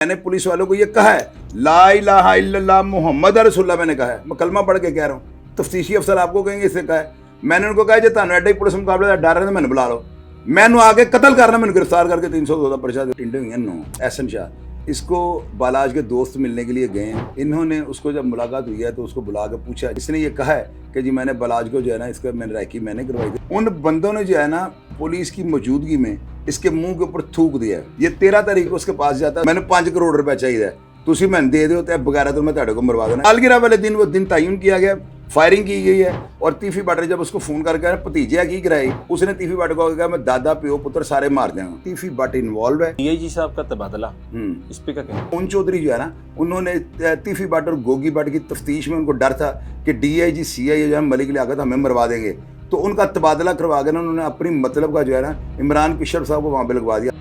मैंने पुलिस वालों को ये कहा है, ला इलाहा इल्लल्लाह मुहम्मद रसूलुल्लाह मैंने कहा है, मैं कलमा पढ़ के कह रहा हूँ। तफ्तीशी अफसर आपको कहेंगे इससे कहा है। मैंने उनको कहा जो थानू एडा पुलिस मुकाबले का डर है मैंने बुला लो, मैंने आगे कत्ल करना, मैंने गिरफ्तार करके 302 पर्चा टिंडे हुई नो एहसन शाह। इसको बालाज के दोस्त मिलने के लिए गए हैं, इन्होंने उसको जब मुलाकात हुई है तो उसको बुला के पूछा, इसने ये कहा है कि जी मैंने बालाज को जो है ना इसका मैंने रैकी मैंने करवाई थी। उन बंदों ने जो है ना पुलिस की मौजूदगी में इसके मुंह के ऊपर थूक दिया है। ये 13 तारीख को उसके पास जाता है, मैंने 5 करोड़ रुपया चाहिए, तुसी मैंने दे दो तो बगैर तो मैं तेरे को मरवा देना। सालगिरह वाले दिन वो दिन तयन किया गया, फायरिंग की गई है। और तीफी बाटर जब उसको फोन करके भतीजे की कराई, उसने तीफी बाटर को कहा मैं दादा प्यो पुत्र सारे मार देंगे। तीफी बट इन्वॉल्व है। डीआईजी साहब का तबादला इस पे क्या कहना? उन चौधरी जो है ना, उन्होंने तीफी बट और गोगी बट की तफ्तीश में उनको डर था कि डीआईजी सीआई जो है मलिक लियाकत हमें मरवा देंगे, तो उनका तबादला करवा के ना उन्होंने अपनी मतलब का जो है ना इमरान पिशर साहब को वहाँ पे लगवा दिया।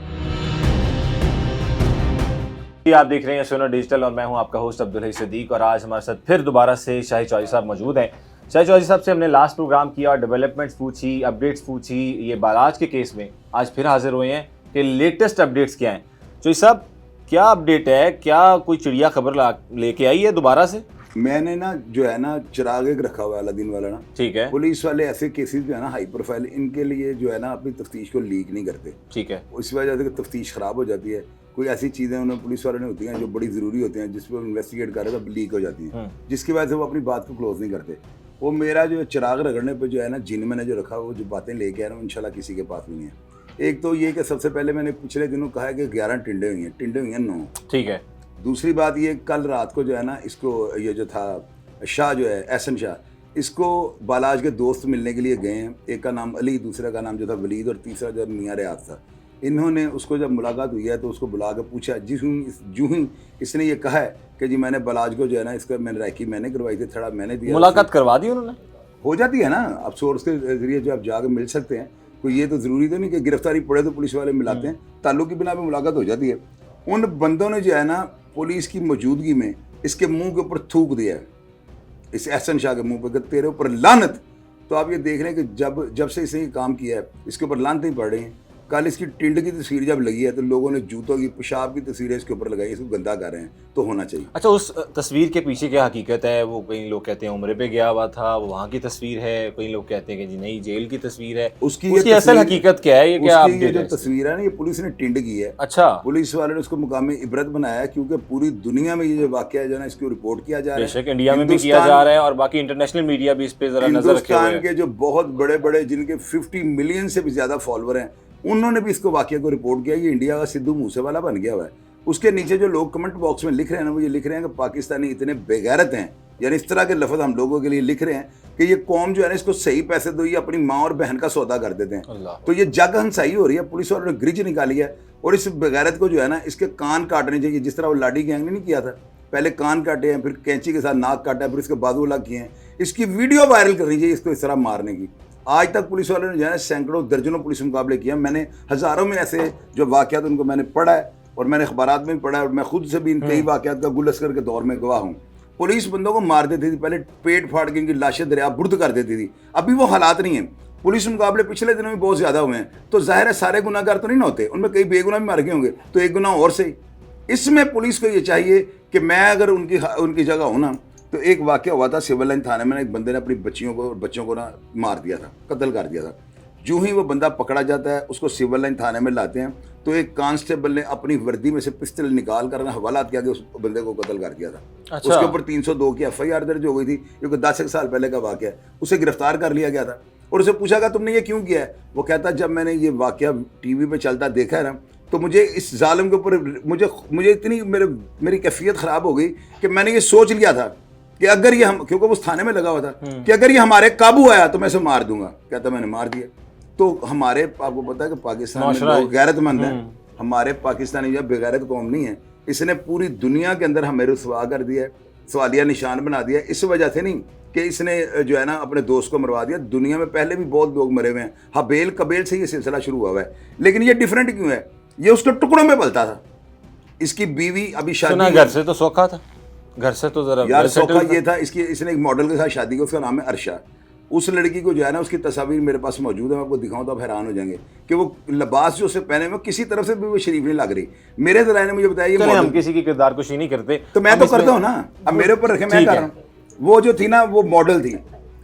आप देख रहे हैं सोना डिजिटल और मैं हूं आपका होस्ट अब्दुल हई सिद्दीक। और आज हमारे साथ फिर दोबारा से शाहिद चौधरी साहब मौजूद हैं। शाहिद चौधरी साहब से हमने लास्ट प्रोग्राम किया और डेवलपमेंट्स पूछी, अपडेट्स पूछी। ये बालाज के केस में आज फिर हाजिर हुए हैं कि लेटेस्ट अपडेट्स क्या हैं। चौधरी साहब क्या अपडेट है, क्या कोई चिड़िया खबर लेके आई है दोबारा से? मैंने ना जो है ना चिराग एक रखा हुआ है अलादीन वाला ना, ठीक है। पुलिस वाले ऐसे केसेस जो है ना हाई प्रोफाइल, इनके लिए जो है ना अपनी तफ्तीश को लीक नहीं करते, ठीक है। इस वजह से तफ्तीश खराब हो जाती है। कोई ऐसी चीज़ें उन्हें पुलिस वालों ने होती हैं जो बड़ी ज़रूरी होती हैं, जिस पर इन्वेस्टिगेट कर रहे तो लीक हो जाती है, जिसकी वजह से वो अपनी बात को क्लोज नहीं करते। वो मेरा जो चिराग रगड़ने पर जो है ना जिन मैंने जो रखा वो जो बातें लेके आया ना इंशाल्लाह किसी के पास नहीं है। एक तो ये कि सबसे पहले मैंने पिछले दिनों कहा है कि 11 टिंडे हुई हैं 9, ठीक है। दूसरी बात ये कल रात को जो है ना इसको ये जो था शाह जो है एहसन शाह, इसको बालाज के दोस्त मिलने के लिए गए हैं। एक का नाम अली, दूसरे का नाम जो था वलीद और तीसरा जो मियाँ रियाज था। इन्होंने उसको जब मुलाकात हुई है तो उसको बुला के पूछा, जूँ ही इसने ये कहा है कि जी मैंने बालाज को जो है ना इसका मैंने रैकी मैंने करवाई थी, थोड़ा मैंने दिया। मुलाकात करवा दी उन्होंने? हो जाती है ना, आप सोर्स के जरिए जो आप जाकर मिल सकते हैं। कोई ये तो ज़रूरी तो नहीं कि गिरफ्तारी पड़े तो पुलिस वाले मिलाते हैं, ताल्लुक की बिना पर मुलाकात हो जाती है। उन बंदों ने जो है ना पुलिस की मौजूदगी में इसके मुँह के ऊपर थूक दिया है, इस एहसन शाह के मुंह पे, तेरे ऊपर लानत। तो आप ये देख रहे हैं कि जब से इसने ये काम किया है इसके ऊपर लानत ही पड़ रही हैं। कल इसकी टिंड की तस्वीर जब लगी है तो लोगों ने जूतों की पेशाब की तस्वीरें इसके ऊपर लगाई, इसको गंदा कर रहे हैं, तो होना चाहिए। अच्छा, उस तस्वीर के पीछे क्या हकीकत है? वो कई लोग कहते हैं उम्रे पे गया हुआ था, वो वहाँ की तस्वीर है। कई लोग कहते हैं कि जी नहीं जेल की तस्वीर है। उसकी असल हकीकत क्या है? ये क्या ये जो तस्वीर है ना ये पुलिस ने टिंड की है। अच्छा, पुलिस वाले ने उसको मुकाम इबरत बनाया क्योंकि पूरी दुनिया में ये जो वाकया है ना इसको रिपोर्ट किया जा रहा है। बेशक इंडिया में भी किया जा रहा है और बाकी इंटरनेशनल मीडिया भी इस पे जरा नजर रखे हुए है। हिंदुस्तान के जो बहुत बड़े बड़े जिनके 50 मिलियन से भी ज्यादा फॉलोअर हैं उन्होंने भी इसको वाकया को रिपोर्ट किया। ये इंडिया का सिद्धू मूसेवाला बन गया हुआ है। उसके नीचे जो लोग कमेंट बॉक्स में लिख रहे हैं ना वो ये लिख रहे हैं कि पाकिस्तानी इतने बेगैरत हैं, यानी इस तरह के लफ्ज़ हम लोगों के लिए लिख रहे हैं कि ये कौम जो है ना इसको सही पैसे दो, ये अपनी माँ और बहन का सौदा कर देते हैं। तो ये जग हंसाई हो रही है, पुलिस वालों ने ग्रिज निकाली है और इस बेगैरत को जो है ना इसके कान काटने चाहिए, जिस तरह वो लाडी गैंग ने नहीं किया था। पहले कान काटे हैं, फिर कैंची के साथ नाक काटा है, फिर इसके बाजू अलग किए हैं। इसकी वीडियो वायरल करनी चाहिए इसको इस तरह मारने की। आज तक पुलिस वालों ने जो है सैकड़ों दर्जनों पुलिस मुकाबले किए। मैंने हज़ारों में ऐसे जो वाक़यात उनको मैंने पढ़ा है और मैंने अखबारात में भी पढ़ा है और मैं खुद से भी इन कई वाक़यात का गुलस्कर के दौर में गवाह हूँ। पुलिस बंदों को मार देती थी, पहले पेट फाड़ के इनकी लाशें दरिया बुर्द कर देती थी। अभी वो हालात नहीं है। पुलिस मुकाबले पिछले दिनों में बहुत ज़्यादा हुए हैं, तो ज़ाहिर है सारे गुनाहगार तो नहीं ना होते, उनमें कई बेगुनाह भी मार गए होंगे, तो एक गुनाह और सही। इसमें पुलिस को ये चाहिए कि मैं अगर उनकी जगह हूँ ना, तो एक वाक़या हुआ था सिविल लाइन थाने में, एक बंदे ने अपनी बच्चों को ना मार दिया था, कत्ल कर दिया था। जो ही वो बंदा पकड़ा जाता है उसको सिविल लाइन थाने में लाते हैं, तो एक कांस्टेबल ने अपनी वर्दी में से पिस्टल निकाल कर हवालात किया कि उस बंदे को कत्ल कर दिया था। अच्छा। उसके ऊपर 302 की FIR दर्ज हो गई थी, क्योंकि 10 साल पहले का वाक़या है। उसे गिरफ्तार कर लिया गया था और उसे पूछा गया तुमने ये क्यों किया है? वो कहता जब मैंने ये वाक़या TV पे चलता देखा है ना, तो मुझे इस जालिम के ऊपर मुझे इतनी मेरी कैफियत ख़राब हो गई कि मैंने ये सोच लिया था कि अगर ये हम, क्योंकि उस थाने में लगा हुआ था, कि अगर ये हमारे काबू आया तो मैं इसे मार दूंगा। कहता मैंने मार दिया। तो हमारे आपको पता है कि पाकिस्तान में लोग गैरतमंद हैं, हमारे पाकिस्तानी जो बेगैरत कौम नहीं है। इसने पूरी दुनिया के अंदर हमें रुसवा कर दिया है, सवालिया निशान बना दिया। इस वजह से नहीं कि इसने जो है ना अपने दोस्त को मरवा दिया। दुनिया में पहले भी बहुत लोग मरे हुए हैं, हबेल कबेल से ये सिलसिला शुरू हुआ है, लेकिन ये डिफरेंट क्यों है? ये उसके टुकड़ों में पलता था। इसकी बीवी अभी शादी, घर से तो सौखा था, घर से तो जरा यार सौखा ये था, इसने एक मॉडल के साथ शादी की, उसका नाम है अर्शा। उस लड़की को जो है ना, उसकी तस्वीर मेरे पास मौजूद है, मैं आपको दिखाऊं तो आप हैरान हो जाएंगे कि वो लिबास जो उसे पहने में किसी तरफ से भी वो शरीफ नहीं लग रही। मेरे दलाल ने मुझे बताया ये चलिए, हम मॉडल, किसी की किरदार कुशी नहीं करते, तो मैं हम तो इसमें- करता हूँ ना, अब मेरे ऊपर रखे, मैं ठीक कर है। रहा हूँ। वो जो थी ना, वो मॉडल थी,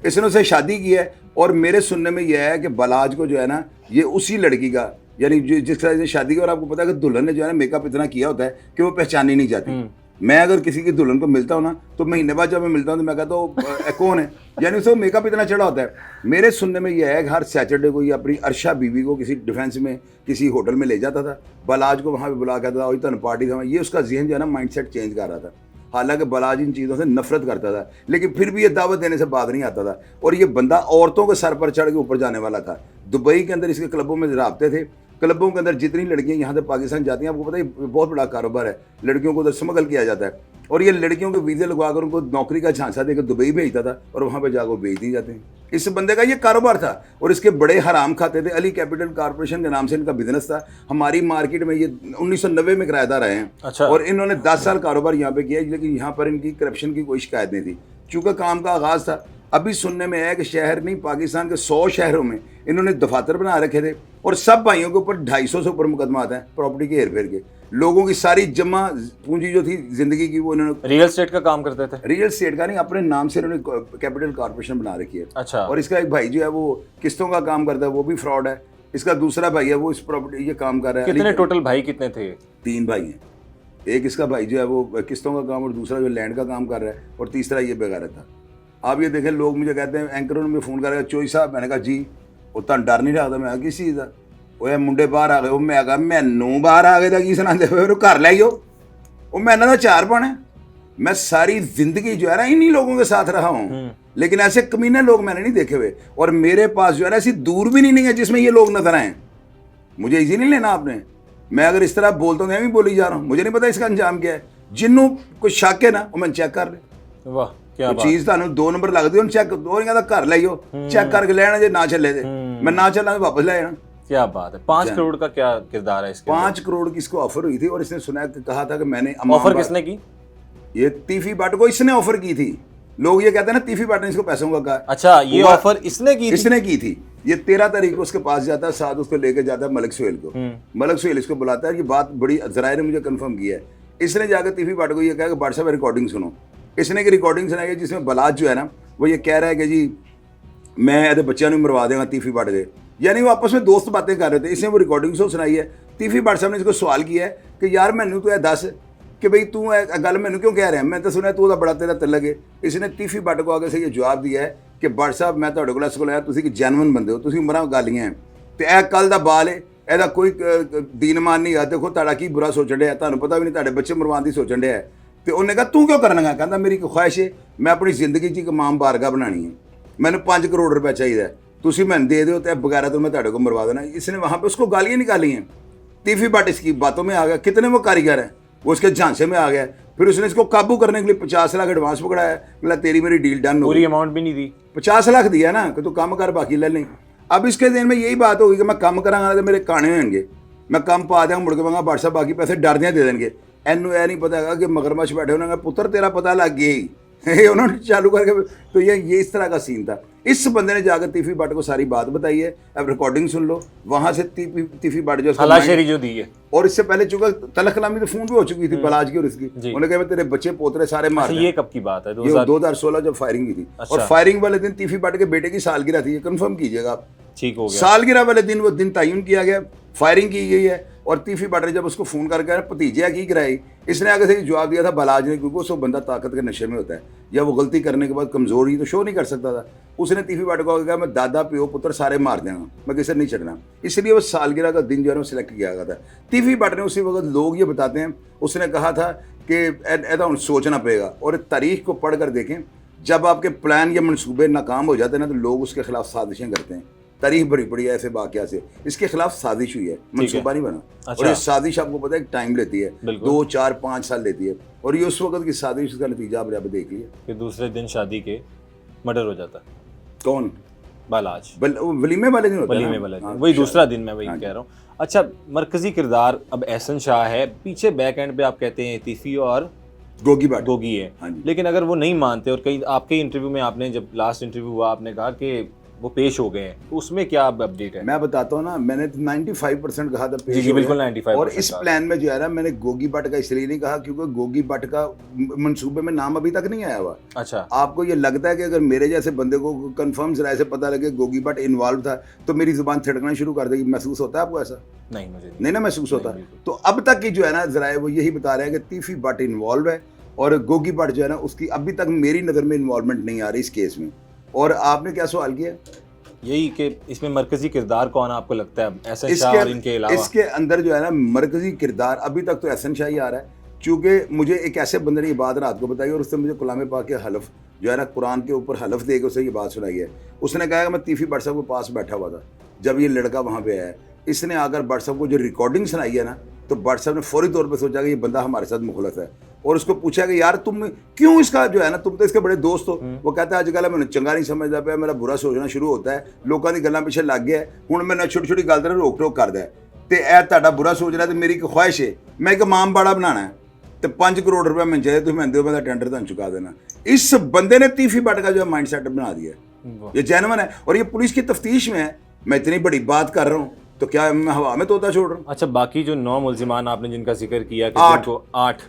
इसने उससे शादी की है, और मेरे सुनने में यह है कि बलाज को जो है ना, ये उसी लड़की का, यानी जिसके साथ शादी की, और आपको पता है कि दुल्हन ने जो है ना मेकअप इतना किया होता है कि वो पहचानी नहीं जाती। मैं अगर किसी की दुल्हन को मिलता हूँ ना, तो महीने बाद जब मैं मिलता हूँ तो मैं कहता हूँ कौन है, यानी उसको मेकअप इतना चढ़ा होता है। मेरे सुनने में यह है कि हर सैटरडे को ये अपनी अर्शा बीवी को किसी डिफेंस में किसी होटल में ले जाता था, बलाज को वहाँ पे बुला के था, और पार्टी था, ये उसका जहन जो है ना माइंडसेट चेंज कर रहा था। हालांकि बलाज इन चीज़ों से नफरत करता था, लेकिन फिर भी ये दावत देने से बात नहीं आता था। और ये बंदा औरतों के सर पर चढ़ के ऊपर जाने वाला था। दुबई के अंदर इसके क्लबों में राब्ते थे, क्लबों के अंदर जितनी लड़कियां यहाँ से पाकिस्तान जाती हैं, आपको पता है बहुत बड़ा कारोबार है, लड़कियों को उधर स्मगल किया जाता है, और ये लड़कियों के वीज़े लगवाकर उनको नौकरी का झांसा देकर दुबई भेजता था, और वहाँ पर जाकर बेच दी जाते हैं। इस बंदे का ये कारोबार था, और इसके बड़े हराम खाते थे। अली कैपिटल कॉर्पोरेशन के नाम से इनका बिजनेस था। हमारी मार्केट में ये 1990 में किराएदार रहे हैं। अच्छा। और इन्होंने 10 साल कारोबार यहाँ पे किया, लेकिन यहाँ पर इनकी करप्शन की कोई शिकायत नहीं थी, चूँकि काम का आगाज़ था। अभी सुनने में है कि शहर नहीं, पाकिस्तान के 100 शहरों में इन्होंने दफातर बना रखे थे, और सब भाइयों के ऊपर 250 से ऊपर मुकदमा आता है प्रॉपर्टी के हेर फेर के। लोगों की सारी जमा पूंजी जो थी जिंदगी की, वो इन्होंने रियल एस्टेट का काम करते थे। रियल एस्टेट का नहीं, अपने नाम से इन्होंने कैपिटल कॉर्पोरेशन बना रखी है। अच्छा। और इसका एक भाई जो है वो किस्तों का काम करता है, वो भी फ्रॉड है। इसका दूसरा भाई है वो इस प्रॉपर्टी ये काम कर रहा है। कितने टोटल भाई कितने थे? 3 भाई हैं। एक इसका भाई जो है वो किस्तों का काम, और दूसरा जो लैंड का काम कर रहा है, और तीसरा ये बेगारत था। आप ये देखें, लोग मुझे कहते हैं, एंकरों ने फोन करेगा, चोई साहब, मैंने कहा जी, उतना डर नहीं रहा था। मैं किस चीज़ का, वो मुंडे बाहर आ गए, वो मैं कहा मैनू बाहर आ गए था की सुनाते हुए, घर लै जाओ, वो मैंने तो 4 पाने। मैं सारी जिंदगी जो है ना इन्हीं लोगों के साथ रहा हूँ, लेकिन ऐसे कमीने लोग मैंने नहीं देखे हुए। और मेरे पास जो है ना ऐसी दूरबीन नहीं है जिसमें ये लोग नजर आए। मुझे इजी नहीं लेना आपने, मैं अगर इस तरह बोलता हूँ, मैं भी बोली जा रहा हूँ, मुझे नहीं पता इसका अंजाम क्या है। जिन्हों कोई शक है ना, वो मैं चेक कर ले। वाह, क्या बात। चीज थानू 2 नंबर लगती है, चेक दो नहीं कहता, घर ले जाओ, चेक करके लेना, जे ना चले थे मैं ना चला वापस ले जाना। क्या बात है। 5 करोड़ का क्या किरदार है इसके? 5 करोड़ की इसको ऑफर हुई थी, और इसने सुना कहा था कि मैंने ऑफर किसने की? ये तीफी भट्ट को इसने ऑफर की थी। लोग ये कहते हैं ना तीफी भट्ट ने इसको पैसों का कहा। अच्छा, ये ऑफर इसने की थी? इसने की थी। ये 13 तारीख को उसके पास जाता है, साथ उसको लेके जाता है मलिक सुहेल को। मलिक सुहेल इसको बुलाता है कि बात बड़ी, जराये ने मुझे कंफर्म किया है। इसने जाकर तीफी भट्ट को ये कहा कि भट्ट साहब रिकॉर्डिंग सुनो। इसने एक रिकॉर्डिंग सुनाई है जिसमें बलाज जो है ना, वो ये कह रहा है कि जी मैं ऐसे बच्चों को मरवा देगा तीफी भट्ट के, यानी वो आपस में दोस्त बातें कर रहे थे। इसने वो रिकॉर्डिंग सुनाई है। तीफी भट्ट साहब ने इसको सवाल किया है कि यार मैनू तो दस कि भाई तू गल मैनू क्यों कह रहा है, मैं तो सुना तू बड़ा तेरा तिलक है। इसने तीफी भट्ट को आगे से ये जवाब दिया है कि भट्ट साहब मैं ਤੁਹਾਡੇ ਕੋਲ ਇਸ ਕੋਲ ਆਇਆ, ਤੁਸੀਂ ਕਿ ਜੈਨੂਇਨ ਬੰਦੇ ਹੋ, ਤੁਸੀਂ ਉਮਰਾਂ ਗਾਲੀਆਂ ਹੈ ਤੇ ਇਹ ਕੱਲ ਦਾ ਬਾਲ ਹੈ, ਇਹਦਾ ਕੋਈ ਦੀਨਮਾਨ ਨਹੀਂ ਹੈ। ਦੇਖੋ ਤੁਹਾਡਾ ਕੀ ਬੁਰਾ ਸੋਚਣ ਡਿਆ, ਤੁਹਾਨੂੰ ਪਤਾ ਵੀ ਨਹੀਂ ਤੁਹਾਡੇ ਬੱਚੇ ਮਰਵਾਉਣ ਦੀ ਸੋਚਣ ਡਿਆ। ਤੇ ਉਹਨੇ ਕਹਾ ਤੂੰ ਕਿਉਂ ਕਰਨਾ? ਕਹਿੰਦਾ ਮੇਰੀ ਇੱਕ ਖੁਆਇਸ਼ ਹੈ, ਮੈਂ ਆਪਣੀ ਜ਼ਿੰਦਗੀ 'ਚ ਇੱਕ ਇਮਾਮ ਬਾਰਗਾਹ ਬਣਾਣੀ ਹੈ, ਮੈਨੂੰ 5 करोड़ रुपए चाहिए, ਤੁਸੀਂ ਮੈਨੂੰ दे दो तो बगैर तो मैं ਤੁਹਾਡੇ को मरवा देना। इसने वहाँ पे उसको गालियाँ निकाली हैं। तीफी भट्ट इसकी बातों में आ गया, कितने वो कारीगर है, वो उसके झांसे में आ गया। फिर उसने इसको काबू करने के लिए 50 लाख एडवांस पकड़ा है, बोला तेरी मेरी डील डन हो पूरी गई। अमाउंट भी नहीं दी, 50 लाख दिया ना कि तू काम कर, बाकी ले नहीं। अब इसके दिन में यही बात होगी कि मैं काम करांगा तो मेरे काने होंगे, मैं काम पा देंगा, मुड़ के मंगा भट्ट साहब बाकी पैसे डरदियाँ दे देंगे। एनू यह नहीं पता है कि मगरमच्छ बैठे उन्होंने पुत्र तेरा पता लग गया ही उन्होंने चालू करके। तो ये इस तरह का सीन था। इस बंदे ने जाकर तीफी भट्ट को सारी बात बताई है। अब रिकॉर्डिंग सुन लो, वहां से तीफी भट्ट जो हलाशेरी जो दी है, और इससे पहले चूंकि तलख कलामी तो फोन भी हो चुकी थी बलाज की और इसकी। उन्होंने कहा तेरे बच्चे पोतरे सारे मार ये कब की बात है? 2016 जब फायरिंग हुई थी। और फायरिंग वाले दिन तीफी भट्ट के बेटे की सालगिरह थी, ये कंफर्म कीजिएगा आप। ठीक हो गया। सालगिरह वाले दिन वो दिन तयन किया गया, फायरिंग की गई है। और तीफी भट्ट ने जब उसको फोन करके भतीजे की कराई, इसने आगे से जवाब दिया था बलाज ने, क्योंकि उसको बंदा ताकत के नशे में होता है, या वो गलती करने के बाद कमजोरी तो शो नहीं कर सकता था। उसने तीफी भट्ट को कहा मैं दादा प्यो पुत्र सारे मार देंगे, मैं किसी नहीं चढ़ना। इसलिए वो सालगिरह का दिन जो है सिलेक्ट किया गया था। तीफी भट्ट ने उसी वक्त, लोग ये बताते हैं, उसने कहा था कि ऐसा सोचना पड़ेगा। और तारीख को पढ़ कर देखें, जब आपके प्लान या मनसूबे नाकाम हो जाते हैं ना, तो लोग उसके खिलाफ साजिशें करते हैं। तारीख बड़ी पड़ी है ऐसे वाकया से, इसके खिलाफ साजिश हुई है, मनसूबा नहीं बना। अच्छा। और ये साजिश आपको पता है टाइम लेती है, 2, 4, 5 साल लेती है। और ये उस वक्त की साजिश का नतीजा आप देख लिया कि दूसरे दिन शादी के मर्डर हो जाता है। कौन? बालाज। वलीमे वाले दिन होता है, वलीमे वाले दिन, वही दूसरा दिन मैं वही कह रहा हूँ। अच्छा, मरकजी किरदार अब एहसन शाह है, पीछे बैक एंड पे आप कहते हैं तीफी और गोगी भट्ट। गोगी है। हाँ जी। लेकिन अगर वो नहीं मानते और कई आपके इंटरव्यू में आपने जब लास्ट इंटरव्यू हुआ आपने कहा कि वो पेश हो गए हैं, तो उसमें क्या अपडेट है? मैं बताता हूँ ना, मैंने 95% कहा था पेश जी हो गए। बिल्कुल 95%। और इस प्लान में जो है ना, मैंने गोगी भट्ट का इसलिए नहीं कहा क्योंकि गोगी भट्ट का मंसूबे में नाम अभी तक नहीं आया हुआ। अच्छा। आपको ये लगता है कि अगर मेरे जैसे बंदे को कंफर्म जराए से पता लगे गोगी भट्ट इन्वॉल्व था तो मेरी जुबान थिड़कना शुरू कर देगी? महसूस होता है आपको ऐसा? नहीं, मुझे नहीं ना महसूस होता। नहीं, बिल्कुल। तो अब तक की जो है ना जराए वो यही बता रहे हैं कि तीफी भट्ट इन्वॉल्व है और गोगी भट्ट जो है ना उसकी अभी तक मेरी नज़र में इन्वॉल्वमेंट नहीं आ रही इस केस में। और आपने क्या सवाल किया? यही कि इसमें मरकजी किरदार कौन आपको लगता है एहसन शाह और इनके अलावा? इसके अंदर जो है ना मरकजी किरदार अभी तक तो एहसन शाह ही आ रहा है, क्योंकि मुझे एक ऐसे बंदे ने ये बात रात को बताई और उसने मुझे कलाम पाक के हलफ जो है ना कुरान के ऊपर हलफ दे के उसे ये बात सुनाई है। उसने कहा कि मैं तीफी भट्ट साहब के पास बैठा हुआ था जब ये लड़का वहाँ पे आया, इसने आकर भट्ट साहब को जो रिकॉर्डिंग सुनाई है ना, तो भट्ट साहब ने फौरी तौर पर सोचा कि ये बंदा हमारे साथ मुखलत है और उसको पूछा कि यार तुम क्यों इसका जो है ना, तुम तो इसके बड़े दोस्त हो। वो कहता है अजकल मैं चंगा नहीं समझदा पे, मेरा बुरा सोचना शुरू होता है, लोगों की गल्लां पिछे लग गया हूँ, मैं छोटी छोटी गल ते रोक टोक करदा है ते ए तुहाडा बुरा सोच रहा है। तो मेरी एक ख्वाहिश है, मैं एक इमाम बाड़ा बनाना है तो 5 करोड़ रुपया मैं चाहिए, तुम दो, मैं टेंडर तुहानू चुका देना। इस बंदे ने तीफी भट्ट का जो माइंड सेट बना दिया, ये जेन्युइन है और ये पुलिस की तफ्तीश में है। मैं इतनी बड़ी बात कर रहा हूँ तो क्या मैं हवा में तोता छोड़ रहा हूँ? अच्छा, बाकी जो 9 मुल्जिमान आपने जिनका जिक्र किया कि 8 जिनको 8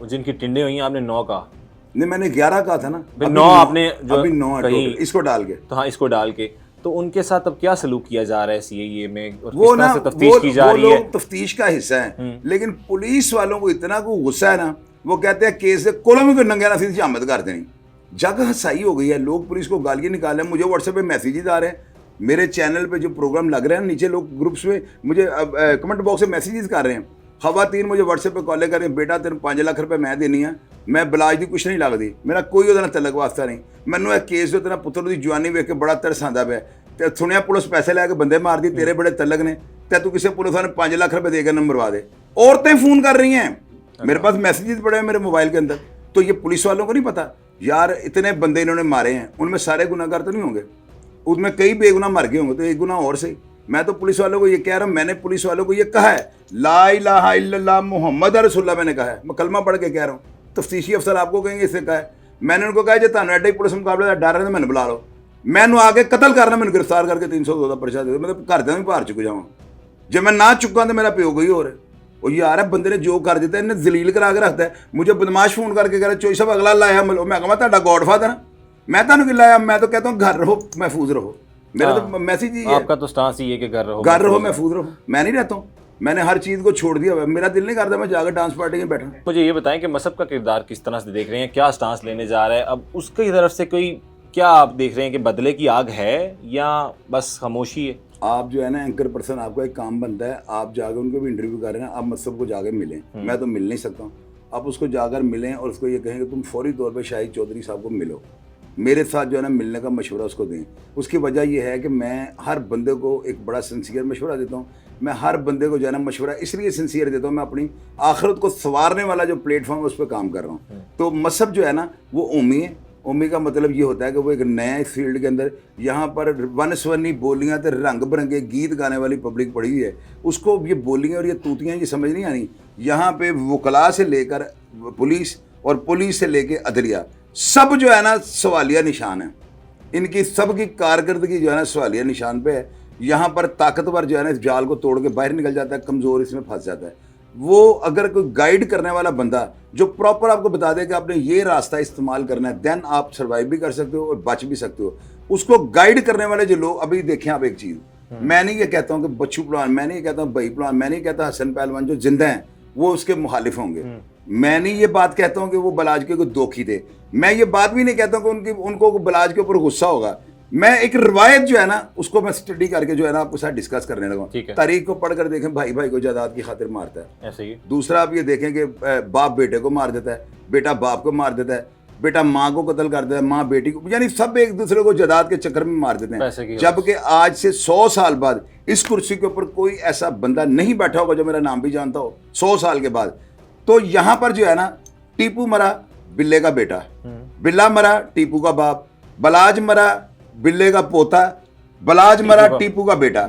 जिनकी टिंडे हुई हैं, आपने 9 कहा। नहीं, मैंने 11 कहा था ना, फिर 9 आपने जो अभी 9 है कहीं टोटल, इसको डाल के। तो हाँ, इसको डाल के तो उनके साथ अब क्या सलूक किया जा रहा है सीएए में और वो किस तरह ना से तफ्तीश की जा वो रही है? लोग तफ्तीश का हिस्सा है, लेकिन पुलिस वालों को इतना को गुस्सा है ना, वो कहते हैं केस से कोलम को नंगे नासी शामद कर देनी। जग हसाई हो गई है, लोग पुलिस को गालियाँ निकाल रहे हैं। मुझे व्हाट्सएप पे मैसेजेस आ रहे हैं, मेरे चैनल पे जो प्रोग्राम लग रहे हैं नीचे लोग ग्रुप्स में मुझे कमेंट बॉक्स में मैसेजेस कर रहे हैं। खवातीन मुझे व्हाट्सएप पे कॉल कर रहे हैं, बेटा तेरे 5 लाख रुपए मैं देनी है, मैं बलाज की कुछ नहीं लगती, मेरा कोई ਉਹਦੇ ਨਾਲ तलक वास्ता नहीं। मैनू एक केस जो तेरा पुत्र की जवानी वेख के बड़ा तरस आंदा पे ते सुनिया पुलिस पैसे लैके बंदे मार दी, तेरे बड़े तलक ने ते तू किसी पुलिस वाले 5 लाख रुपए देकर मरवा दे। औरतें फ़ोन कर रही हैं, मेरे पास मैसेजेस पड़े हैं मेरे मोबाइल के अंदर। तो ये पुलिस वालों को नहीं पता यार इतने बंदे इन्होंने मारे हैं, उनमें सारे गुनाहगार तो नहीं होंगे, उसमें कई बेगुनाह मर गए होंगे, तो एक गुनाह और सही। मैं तो पुलिस वालों को ये कह रहा हूँ, मैंने पुलिस वालों को ये कहा है ला इलाहा इल्लल्लाह मुहम्मद रसूलुल्लाह मैंने कहा है, मैं कलमा पढ़ के कह रहा हूँ। तफ्तीशी अफसर आपको कहेंगे इससे कहा है, मैंने उनको कहा जो थानू एडा ही पुलिस मुकाबले का डर है तो मैंने बुला लो, मैंने आके कतल करना, मैंने गिरफ्तार करके 302 का पर्चा दे दो, मैं तो घरदे भी भार चुक जाऊँ। जब मैं ना चुका तो मेरा प्यो गई हो रहा है। वो यार है बंदे ने जो कर दिता है, इन्हें जलील करा के रखता है। मुझे बदमाश फोन करके कह रहा चोई साहब अगला लाया मैं कहा तुहाडा गॉडफादर मैं तुहानू कि लाया, मैं तो कहता हूँ घर रहो महफूज रहो, मेरा तो मैसेज ही है। आपका तो स्टांस ही है कि घर रहो महफूज रहो। मैं नहीं रहता हूँ, मैंने हर चीज़ को छोड़ दिया हुआ है, मेरा दिल नहीं करता मैं जाकर डांस पार्टी में बैठा। मुझे ये बताएं कि मसहब का किरदार किस तरह से देख रहे हैं, क्या स्टांस लेने जा रहा है, अब उसकी तरफ से कोई क्या आप देख रहे हैं कि बदले की आग है या बस खामोशी है? आप जो है ना एंकर पर्सन, आपका एक काम बनता है, आप जाकर उनको भी इंटरव्यू कर रहे हैं, आप मसहब को जाकर मिलें। मैं तो मिल नहीं सकता हूँ, आप उसको जाकर मिलें और उसको ये कहें कि तुम फौरी तौर पर शाहिद चौधरी साहब को मिलो, मेरे साथ जो है ना मिलने का मशवरा उसको दें। उसकी वजह यह है कि मैं हर बंदे को एक बड़ा सिंसियर मशवरा देता हूँ। मैं हर बंदे को जो है ना मशवरा इसलिए सिंसियर देता हूँ, मैं अपनी आखिरत को संवारने वाला जो प्लेटफॉर्म है उस पर काम कर रहा हूँ। तो मसहब जो है ना वो ओमी है। ओमी का मतलब ये होता है कि वो एक नया इस फील्ड के अंदर, यहाँ पर वनस्वनी बोलियाँ तो रंग बिरंगे गीत गाने वाली पब्लिक पड़ी हुई है, उसको ये बोलियाँ और ये तूतियाँ ये समझ नहीं आनी। यहाँ पे वकला से लेकर पुलिस और पुलिस से लेकर अदलिया सब जो है ना सवालिया निशान है, इनकी सब की कारकर्दगी जो है ना सवालिया निशान पे है। यहाँ पर ताकतवर जो है ना इस जाल को तोड़ के बाहर निकल जाता है, कमज़ोर इसमें फंस जाता है। वो अगर कोई गाइड करने वाला बंदा जो प्रॉपर आपको बता दे कि आपने ये रास्ता इस्तेमाल करना है, देन आप सर्वाइव भी कर सकते हो और बच भी सकते हो। उसको गाइड करने वाले जो लोग, अभी देखें आप एक चीज़, मैं नहीं ये कहता हूँ कि बच्चू पहलवान, मैं नहीं कहता हूँ भाई पहलवान, मैं नहीं कहता हसन पहलवान जो जिंदा हैं वो उसके मुखालिफ होंगे। मैं नहीं ये बात कहता हूँ कि वो बलाज के को दोखी थे, मैं ये बात भी नहीं कहता हूँ कि उनको बलाज के ऊपर गुस्सा होगा। मैं एक रिवायत जो है ना उसको मैं स्टडी करके जो है ना आपके साथ डिस्कस करने लगा। तारीख को पढ़कर देखें, भाई भाई को जायदाद की खातिर मारता है, ऐसे ही। दूसरा आप ये देखें कि बाप बेटे को मार देता है, बेटा बाप को मार देता है, बेटा माँ को कत्ल कर देता है, माँ बेटी को, यानी सब एक दूसरे को जायदाद के चक्कर में मार देते हैं। जबकि आज से 100 साल बाद इस कुर्सी के ऊपर कोई ऐसा बंदा नहीं बैठा होगा जो मेरा नाम भी जानता हो 100 साल के बाद। तो यहाँ पर जो है ना टीपू मरा बिल्ले का बेटा, बिल्ला मरा टीपू का बाप, बलाज मरा बिल्ले का पोता, बलाज मरा टीपू का बेटा,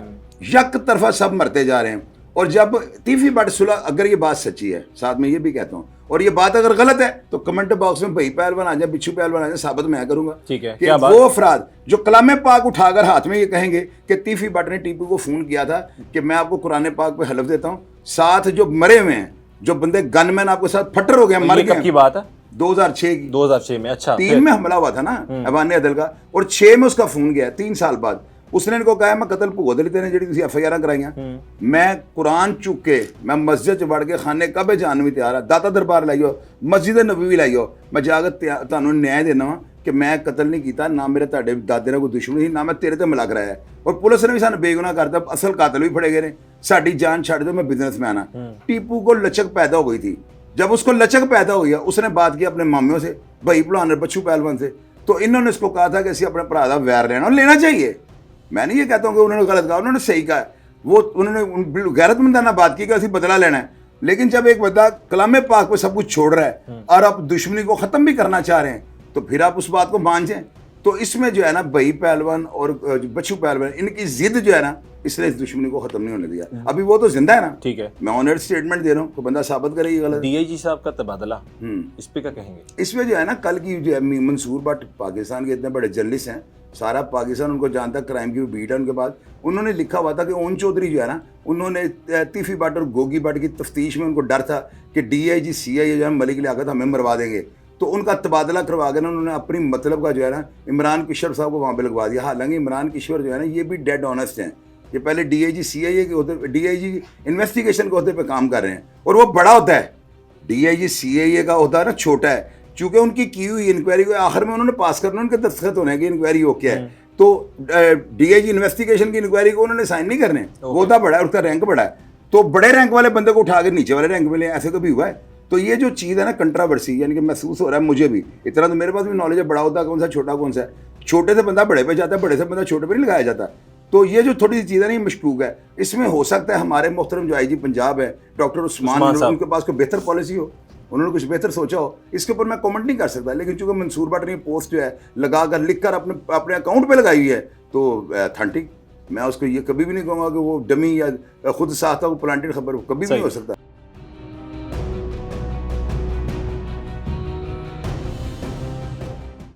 यक तरफा सब मरते जा रहे हैं। और जब तीफी भट्ट सुलह, अगर ये बात सच्ची है, साथ में ये भी कहता हूँ, और ये बात अगर गलत है तो कमेंट बॉक्स में भाई पहलवान आ जाए, बिच्छू पहलवान आ जाए, साबित मैं करूंगा। ठीक है, कि क्या बात? वो अफराद जो कलाम पाक उठाकर हाथ में ये कहेंगे कि तीफी भट्ट ने टीपू को फोन किया था कि मैं आपको कुरान पाक पे हलफ देता हूं, साथ जो मरे हुए हैं, जो बंदे गनमैन आपके साथ फटर हो गया, मर ये कब की गए, बात है? 2006 की, 2006 में। अच्छा, 3 में हमला हुआ था ना अवान अदल का, और 6 में उसका फोन गया, 3 साल बाद। उसने इनको कहा मैं कतल भुगत ली तेने जी FIR कराइया, मैं कुरान चुक के मैं मस्जिद च वड़ के खाने कबे जान भी तैयार है, दाता दरबार लाइयो, मस्जिद नबी भी लाइयो, मैं जाकर तुहानू न्याय देना वा कि मैं कतल नहीं किया, ना मेरे ताड़े दादे नाल कोई दुश्मनी, ना मैं तेरे ते मिला कराया, और पुलिस ने भी सानू बेगुनाह करता, असल कातिल भी फड़े गए ने, साडी जान छड़ दो, मैं बिजनेसमैन हाँ। टीपू को लचक पैदा हो गई थी, जब उसको लचक पैदा हो गया उसने बात की अपने मामियों से, भाई भलवान बच्चू पहलवान से, तो इन्होंने इसको कहा था कि असं अपने भरा का वैर लेना, और लेना चाहिए। मैं नहीं ये कहता हूँ कि उन्होंने गलत कहा, उन्होंने सही कहा, वो उन्होंने गैरतमंदाना बात की कि असं बदला लेना है। लेकिन जब एक बंदा कलाम पाक पे सब कुछ छोड़ रहा है और आप दुश्मनी को ख़त्म भी करना चाह रहे हैं, तो फिर आप उस बात को मान जाएं। तो इसमें जो है ना भाई पहलवान और बच्चू पहलवान, इनकी जिद जो है ना, इसने इस दुश्मनी को ख़त्म नहीं होने दिया। अभी वो तो जिंदा है ना। ठीक है, मैं ऑनर्ड स्टेटमेंट दे रहा हूँ, तो बंदा साबित करे ये गलत। DIG साहब का तबादला, इस पे क्या कहेंगे? इसमें जो है ना, कल की जो है मंसूर भट्ट पाकिस्तान के इतने बड़े जर्नलिस्ट हैं, सारा पाकिस्तान उनको जानता है, क्राइम की बीट है उनके पास। उन्होंने लिखा हुआ था कि ओन चौधरी जो है ना, उन्होंने तीफी भट्ट और गोगी भट्ट की तफ्तीश में उनको डर था कि DIG CIA जो है मलिक लियाकत हमें मरवा देंगे, तो उनका तबादला करवा के ना उन्होंने अपनी मतलब का जो है ना इमरान किशोर साहब को वहाँ पे लगवा दिया। हालांकि इमरान किशोर जो है ना, ये भी डेड ऑनेस्ट हैं, ये पहले DIG CIA के होते, DIG इन्वेस्टिगेशन के होते पे काम कर रहे हैं, और वो बड़ा होता है, DIG CIA का होता है ना छोटा है, चूंकि उनकी की हुई इंक्वायरी को आखिर में उन्होंने पास करना, उनके दस्तखत होने की इंक्वायरी हो क्या है, तो DIG इन्वेस्टिगेशन की इंक्वायरी को उन्होंने साइन नहीं करने, वो था बड़ा है, उसका रैंक बड़ा है, तो बड़े रैंक वाले बंदे को उठा के नीचे वाले रैंक में ले, ऐसे कभी हुआ है? तो ये जो चीज़ है ना कंट्रावर्सी, यानी कि महसूस हो रहा है मुझे भी, इतना तो मेरे पास भी नॉलेज है, बड़ा होता है कौन सा, छोटा कौन सा है, छोटे से बंदा बड़े पे जाता है, बड़े से बंदा छोटे पे नहीं लगाया जाता। तो ये जो थोड़ी सी चीज़ है ना, ये मशकूक है। इसमें हो सकता है हमारे मोहतरम जो IG पंजाब है डॉक्टर उस्मान, उनके पास कोई बेहतर पॉलिसी हो, उन्होंने कुछ बेहतर सोचा हो, इसके ऊपर मैं कमेंट नहीं कर सकता। लेकिन चूंकि मंसूर भट्ट ने पोस्ट जो है लगा कर लिख कर अपने अकाउंट पे लगाई हुई है, तो ऑथेंटिक, मैं उसको ये कभी भी नहीं कहूँगा कि वो डमी या खुद साथ हो प्लांटेड खबर, कभी भी नहीं हो सकता।